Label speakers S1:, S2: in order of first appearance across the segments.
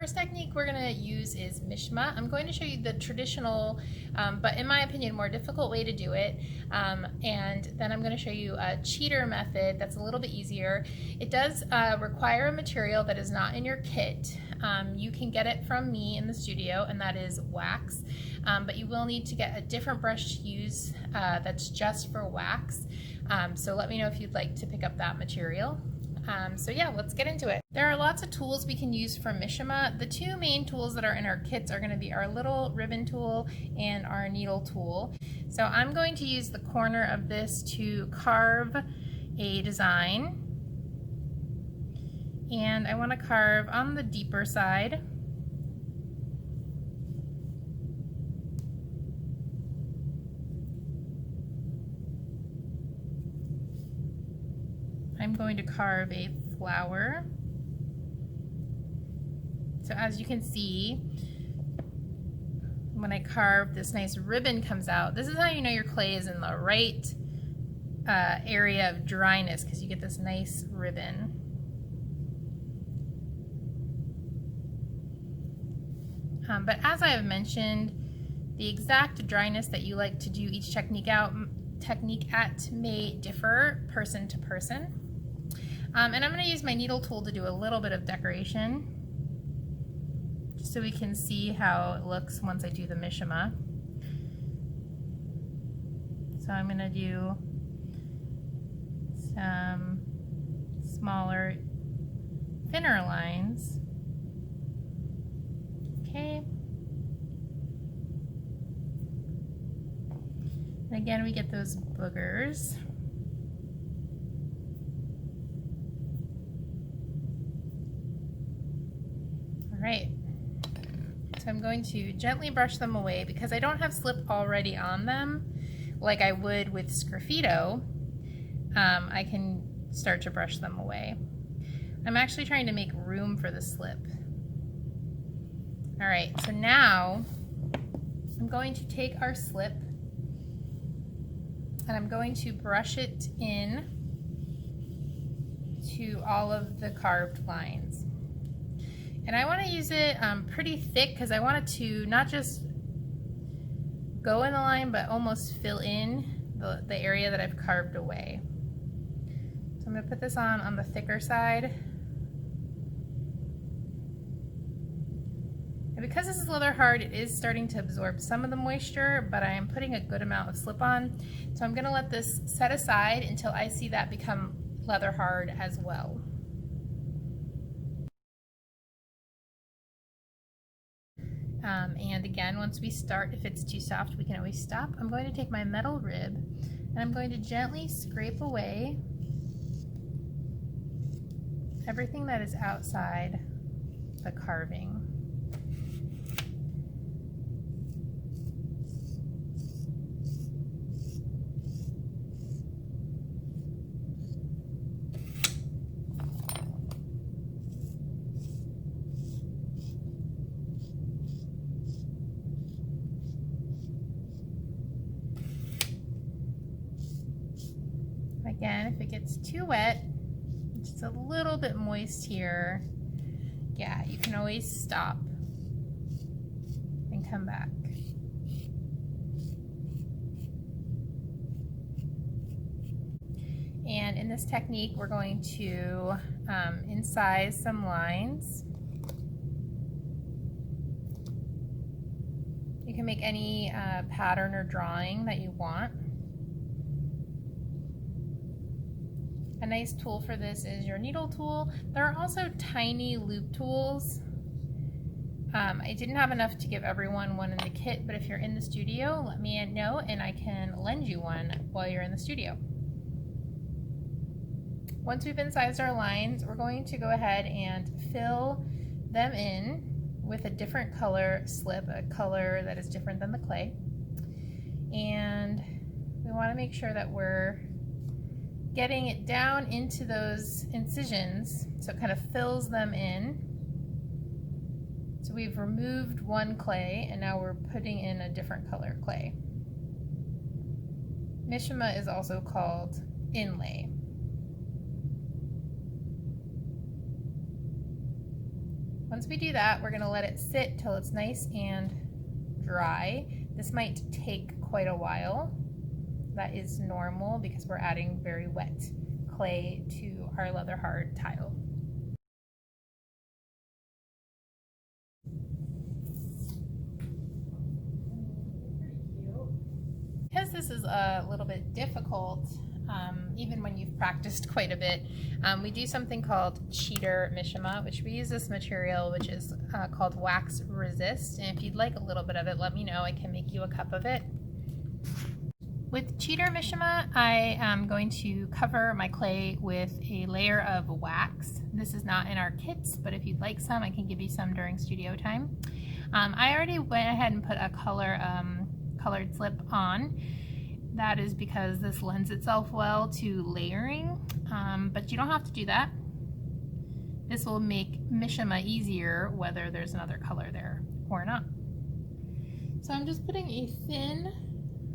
S1: First technique we're going to use is Mishima. I'm going to show you the traditional, but in my opinion, more difficult way to do it. And then I'm going to show you a cheater method that's a little bit easier. It does require a material that is not in your kit. You can get it from me in the studio, and that is wax. But you will need to get a different brush to use that's just for wax. So let me know if you'd like to pick up that material. So yeah, let's get into it. There are lots of tools we can use from Mishima. The two main tools that are in our kits are going to be our little ribbon tool and our needle tool. So I'm going to use the corner of this to carve a design. And I want to carve on the deeper side. I'm going to carve a flower. So as you can see, when I carve, this nice ribbon comes out. This is how you know your clay is in the right area of dryness, because you get this nice ribbon. But as I have mentioned, the exact dryness that you like to do each technique at may differ person to person. And I'm going to use my needle tool to do a little bit of decoration, just so we can see how it looks once I do the Mishima. So I'm going to do some smaller, thinner lines. Okay. And again, we get those boogers. Right, so I'm going to gently brush them away because I don't have slip already on them like I would with Sgraffito. I can start to brush them away. I'm actually trying to make room for the slip. All right, so now I'm going to take our slip and I'm going to brush it in to all of the carved lines. And I want to use it pretty thick because I want it to not just go in the line, but almost fill in the area that I've carved away. So I'm going to put this on the thicker side. And because this is leather hard, it is starting to absorb some of the moisture, but I am putting a good amount of slip on. So I'm going to let this set aside until I see that become leather hard as well. And again, once we start, if it's too soft, we can always stop. I'm going to take my metal rib and I'm going to gently scrape away everything that is outside the carving. Again, if it gets too wet, just a little bit moist here, yeah, you can always stop and come back. And in this technique, we're going to incise some lines. You can make any pattern or drawing that you want. A nice tool for this is your needle tool. There are also tiny loop tools. I didn't have enough to give everyone one in the kit, but if you're in the studio, let me know and I can lend you one while you're in the studio. Once we've incised our lines, we're going to go ahead and fill them in with a different color slip, a color that is different than the clay. And we want to make sure that we're getting it down into those incisions so it kind of fills them in. So we've removed one clay and now we're putting in a different color clay. Mishima is also called Inlay. Once we do that, we're gonna let it sit till it's nice and dry. This might take quite a while. That is normal because we're adding very wet clay to our leather hard tile. Because this is a little bit difficult, even when you've practiced quite a bit, we do something called cheater Mishima, which we use this material, which is called wax resist. And if you'd like a little bit of it, let me know. I can make you a cup of it. With cheater Mishima, I am going to cover my clay with a layer of wax. This is not in our kits, but if you'd like some, I can give you some during studio time. I already went ahead and put a colored slip on. That is because this lends itself well to layering, but you don't have to do that. This will make Mishima easier whether there's another color there or not. So I'm just putting a thin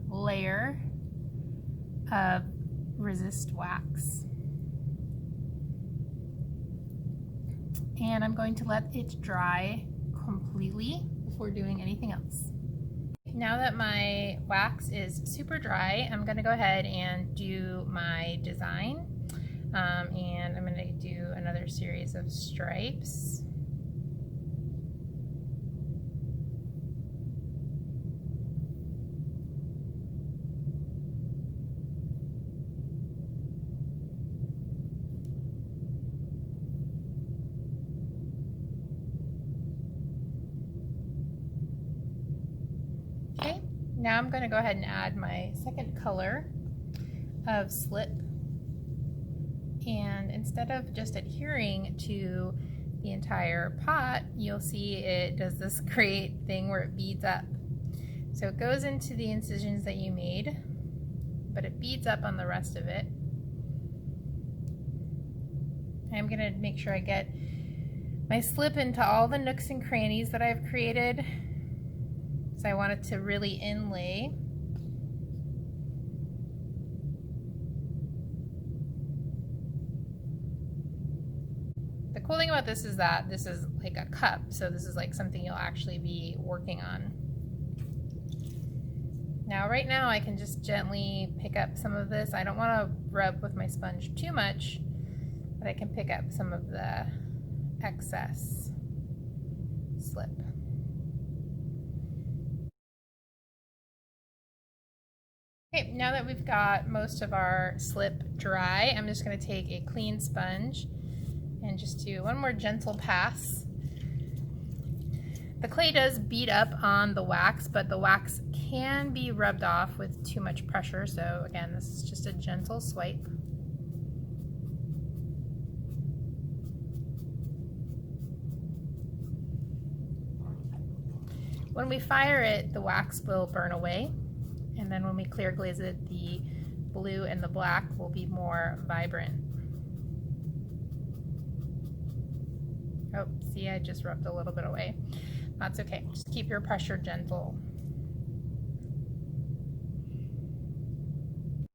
S1: layer of resist wax, and I'm going to let it dry completely before doing anything else. Now that my wax is super dry, I'm going to go ahead and do my design, and I'm going to do another series of stripes. Okay, now I'm going to go ahead and add my second color of slip, and instead of just adhering to the entire pot, you'll see it does this great thing where it beads up. So it goes into the incisions that you made, but it beads up on the rest of it. I'm going to make sure I get my slip into all the nooks and crannies that I've created. So I want it to really inlay. The cool thing about this is that this is like a cup, so this is like something you'll actually be working on. Now right now I can just gently pick up some of this. I don't want to rub with my sponge too much, but I can pick up some of the excess slip. Okay, now that we've got most of our slip dry, I'm just going to take a clean sponge and just do one more gentle pass. The clay does bead up on the wax, but the wax can be rubbed off with too much pressure, so again, this is just a gentle swipe. When we fire it, the wax will burn away. And then when we clear glaze it, the blue and the black will be more vibrant. Oh, see, I just rubbed a little bit away. That's okay. Just keep your pressure gentle.